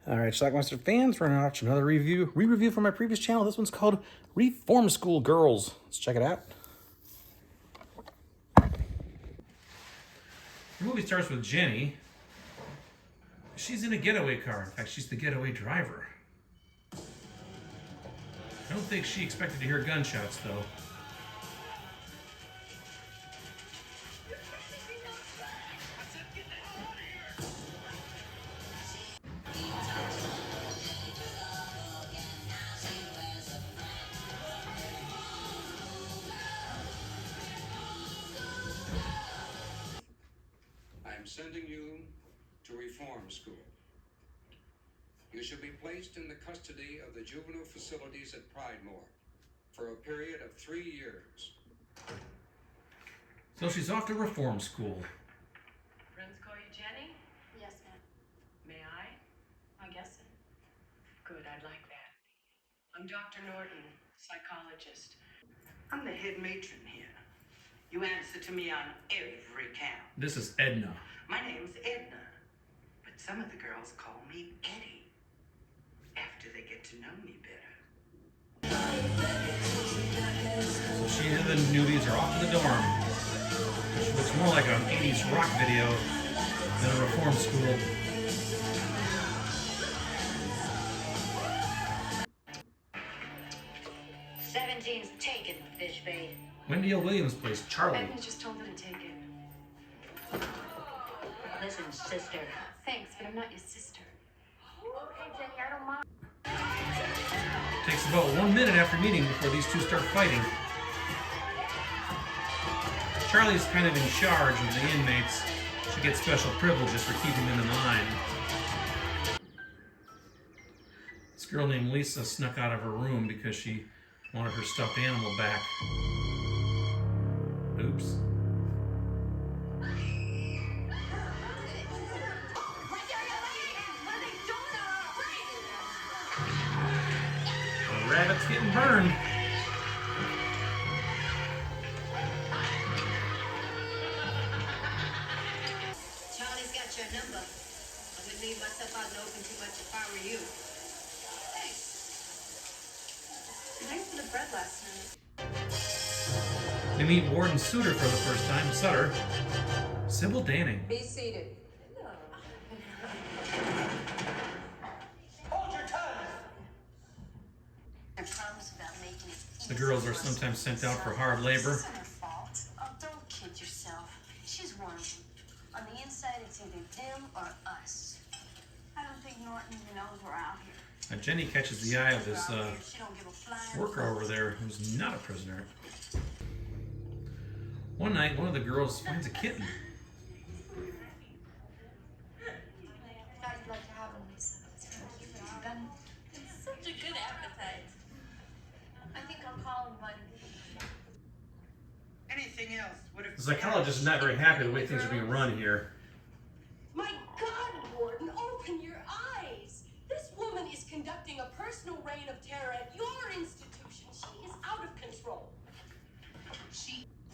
All right, Schlockmeister fans, we're going to watch another re-review from my previous channel. This one's called Reform School Girls. Let's check it out. The movie starts with Jenny. She's in a getaway car. In fact, she's the getaway driver. I don't think she expected to hear gunshots, though. I'm sending you to reform school. You shall be placed in the custody of the juvenile facilities at Pridemore for a period of 3 years. So she's off to reform school. Friends call you Jenny? Yes, ma'am. May I? I guess so. Good, I'd like that. I'm Dr. Norton, psychologist. I'm the head matron here. You answer to me on every count. This is Edna. My name's Edna, but some of the girls call me Eddie after they get to know me better. So she and the newbies are off to the dorm. Which looks more like an 80s rock video than a reform school. Seventeen's taken, fish bait. Wendy L. Williams plays Charlie. Becky just told her to take it. Listen, sister. Thanks, but I'm not your sister. Okay, Jenny, I don't mind. Takes about 1 minute after meeting before these two start fighting. Charlie's kind of in charge of the inmates. She gets special privileges for keeping them in line. This girl named Lisa snuck out of her room because she wanted her stuffed animal back. Oops. The rabbit's getting burned. Charlie's got your number. I wouldn't leave myself out in the open too much if I were you. Thanks. Thanks for the bread last night. We meet Warden Suter for the first time, Sutter. Sybil Danning. Be seated. Hold your tongue! I promise about making it The girls are sometimes sent out for hard labor. It's not her fault. Oh, don't kid yourself. She's one of them. On the inside, it's either them or us. I don't think Norton even knows we're out here. Now Jenny catches the eye of this She don't give a flying worker over there who's not a prisoner. One night, one of the girls finds a kitten. Thought you'd like to have him, Lisa. You've done such a good appetite. I think I'll call him one. Anything else would have... The psychologist is not very happy the way things are being run here. My God, Warden, open your eyes! This woman is conducting a personal reign of terror at your institution. She is out of control.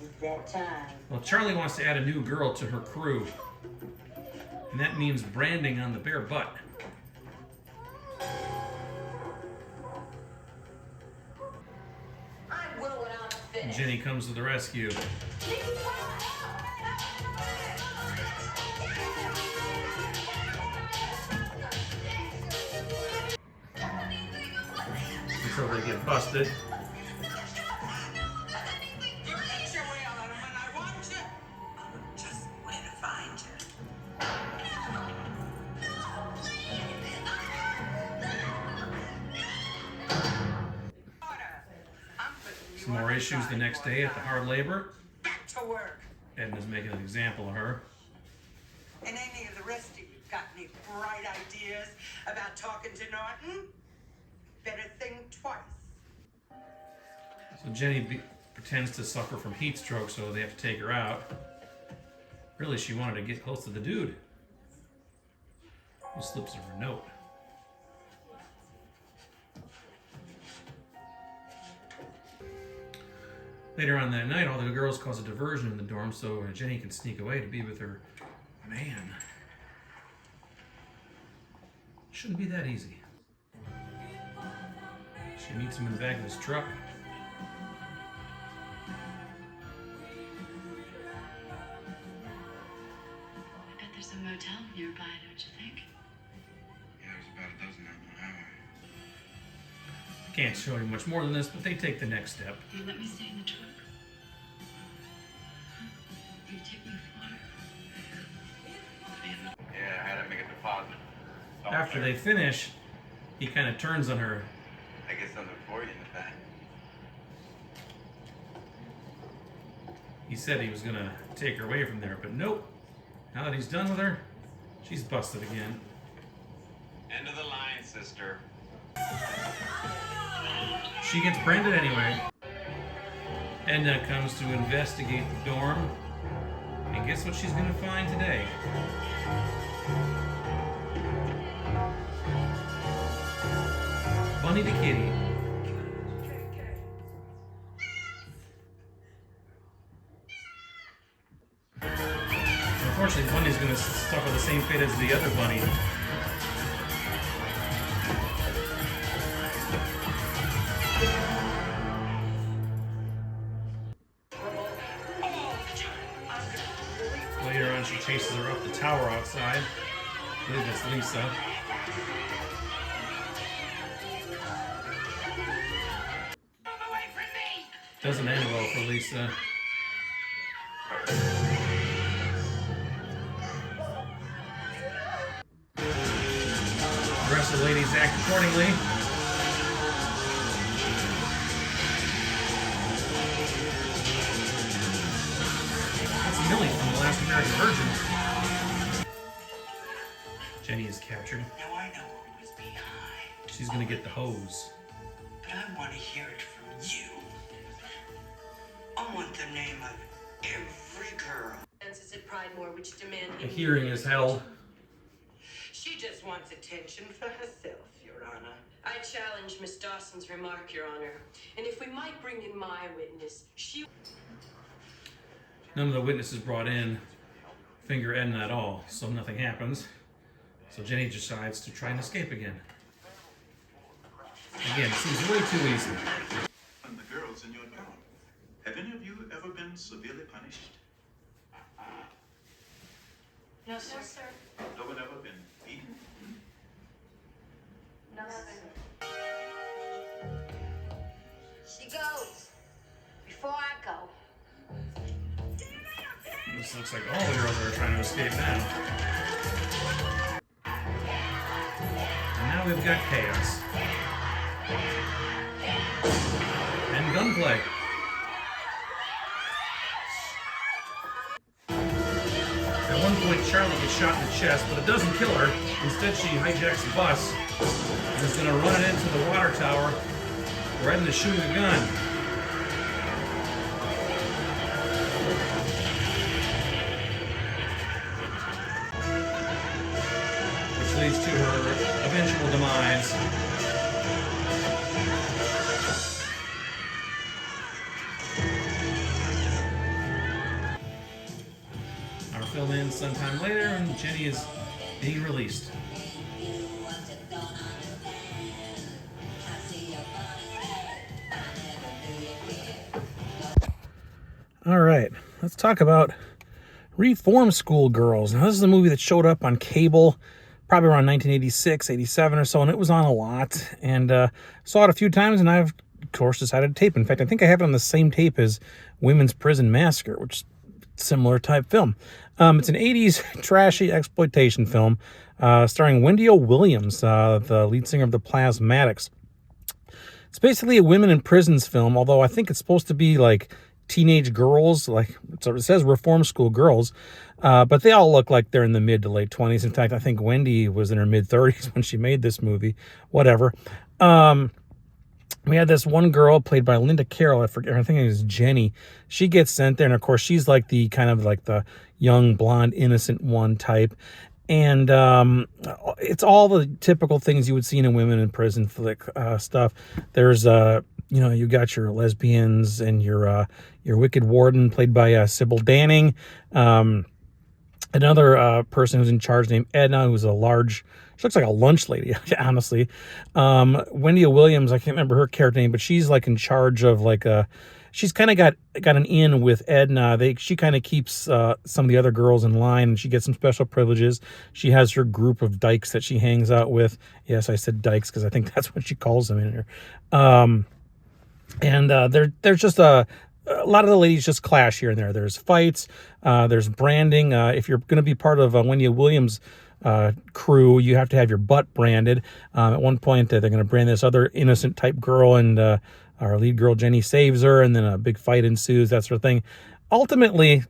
It's that time. Well, Charlie wants to add a new girl to her crew. And that means branding on the bare butt. I will when I'm finished. Jenny comes to the rescue. Until they get busted. Just where to find you. Some more issues the next day at the hard labor. Back to work. Edna's making an example of her. And any of the rest of you got any bright ideas about talking to Norton? Better think twice. So Jenny pretends to suffer from heat stroke, so they have to take her out. Really, she wanted to get close to the dude who slips her a note. Later on that night, all the girls cause a diversion in the dorm so Jenny can sneak away to be with her man. Shouldn't be that easy. She meets him in the back of his truck. I bet there's a motel nearby, don't you think? Yeah, there's about a dozen out on the highway. I can't show you much more than this, but they take the next step. You let me stay in the truck? You take me far? Yeah, I had to make a deposit. After they finish, he kind of turns on her. I get something for you in the back. He said he was going to take her away from there, but nope. Now that he's done with her, she's busted again. End of the line, sister. She gets branded anyway. Edna comes to investigate the dorm. And guess what she's going to find today? Bunny the kitty. Unfortunately, Bunny's going to suffer the same fate as the other bunny. Later on, she chases her up the tower outside. I believe that's Lisa. Doesn't end well for Lisa. The rest of the ladies act accordingly. That's Millie from The Last American Virgin. Jenny is captured. Now I know who was behind, She's gonna get the hose. but I want to hear it from you. I want the name of every girl. Dances at Pridemore, which demand A hearing is held. She just wants attention for herself, Your Honor. I challenge Miss Dawson's remark, Your Honor. And if we might bring in my witness, she... None of the witnesses brought in finger Edna at all, so nothing happens. So Jenny decides to try and escape again. Again, it seems way too easy. And the girls in your dorm. Have any of you ever been severely punished? No, sir. No one ever been beaten? No, sir. She goes. Before I go. This looks like all the girls are trying to escape now. And now we've got chaos. And gunplay. At one point, Charlie gets shot in the chest, but it doesn't kill her. Instead, she hijacks the bus and is going to run it into the water tower where Edna's shooting a gun. Which leads to her eventual demise. Our film ends sometime later, and Jenny is being released. All right, let's talk about Reform School Girls. Now, this is a movie that showed up on cable probably around 1986, 87 or so, and it was on a lot. And saw it a few times, and I've, of course, decided to tape. In fact, I think I have it on the same tape as Women's Prison Massacre, which is a similar type film. It's an 80s trashy exploitation film starring Wendy O. Williams, the lead singer of the Plasmatics. It's basically a women in prisons film, although I think it's supposed to be like teenage girls, like so it says Reform School Girls, but they all look like they're in the mid to late 20s. In fact, I think Wendy was in her mid 30s when she made this movie. Whatever. We had this one girl played by Linda Carroll. I forget. I think it was Jenny. She gets sent there, and of course, she's like the kind of like the young, blonde, innocent one type. And it's all the typical things you would see in a women in prison flick stuff. There's you got your lesbians and your wicked warden played by Sybil Danning. Another person who's in charge named Edna, who's she looks like a lunch lady, honestly. Wendy Williams, I can't remember her character name, but she's like in charge of like she's kind of got an in with Edna. She kind of keeps some of the other girls in line, and she gets some special privileges. She has her group of dykes that she hangs out with. Yes, I said dykes because I think that's what she calls them in here. There's just a lot of the ladies just clash here and there. There's fights, there's branding. If you're going to be part of Wendy Williams' crew, you have to have your butt branded. At one point, they're going to brand this other innocent type girl, and our lead girl Jenny saves her, and then a big fight ensues, that sort of thing. Ultimately,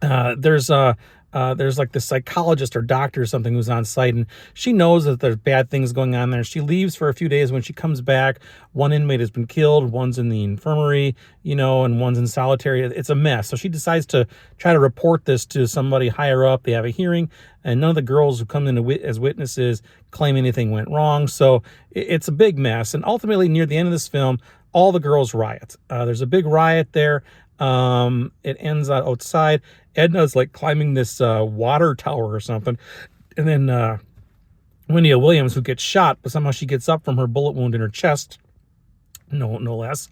there's like this psychologist or doctor or something who's on site, and she knows that there's bad things going on there. She leaves for a few days. When she comes back, one inmate has been killed, one's in the infirmary, and one's in solitary. It's a mess. So she decides to try to report this to somebody higher up. They have a hearing, and none of the girls who come in as witnesses claim anything went wrong. So it's a big mess. And ultimately, near the end of this film, all the girls riot. There's a big riot there. It ends outside. Edna's like climbing this water tower or something, and then Wendy Williams, who gets shot, but somehow she gets up from her bullet wound in her chest, no less,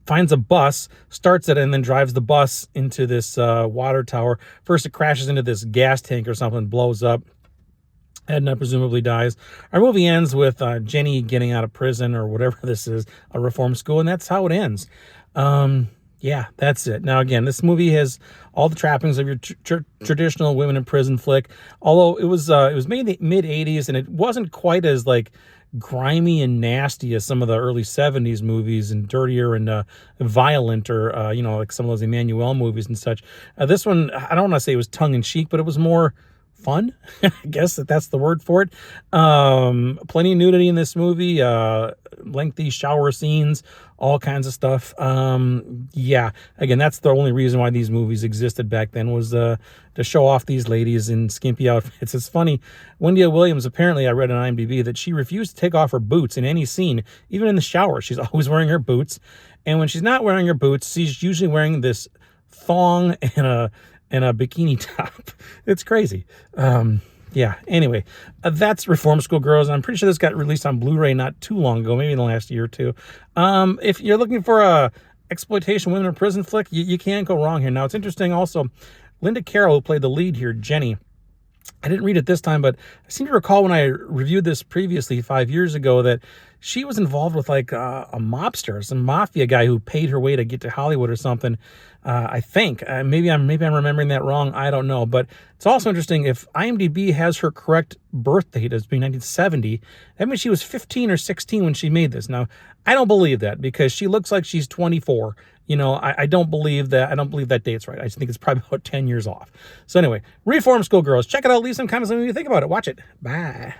finds a bus, starts it, and then drives the bus into this water tower. First, it crashes into this gas tank or something, blows up. Edna presumably dies. Our movie ends with Jenny getting out of prison or whatever this is, a reform school, and that's how it ends. Yeah, that's it. Now, again, this movie has all the trappings of your traditional women in prison flick. Although it was made in the mid '80s, and it wasn't quite as like grimy and nasty as some of the early '70s movies, and dirtier and violent, or like some of those Emmanuel movies and such. This one, I don't want to say it was tongue in cheek, but it was more fun. I guess that's the word for it. Plenty of nudity in this movie, lengthy shower scenes, all kinds of stuff. Yeah, again, that's the only reason why these movies existed back then, was to show off these ladies in skimpy outfits. It's funny, Wendy Williams, apparently I read on IMDb that she refused to take off her boots in any scene, even in the shower. She's always wearing her boots, and when she's not wearing her boots, she's usually wearing this thong and a bikini top. It's crazy. Yeah, anyway, that's Reform School Girls. I'm pretty sure this got released on Blu-ray not too long ago, maybe in the last year or two. If you're looking for a exploitation women in prison flick, you can't go wrong here. Now, it's interesting also, Linda Carroll, who played the lead here, Jenny, I didn't read it this time, but I seem to recall when I reviewed this previously 5 years ago that she was involved with like a mobster, some mafia guy who paid her way to get to Hollywood or something. I think maybe I'm remembering that wrong. I don't know, but it's also interesting, if IMDb has her correct birth date as being 1970, that means she was 15 or 16 when she made this. Now, I don't believe that, because she looks like she's 24. I don't believe that. I don't believe that date's right. I just think it's probably about 10 years off. So anyway, Reform School Girls. Check it out. Leave some comments. Let me know what you think about it. Watch it. Bye.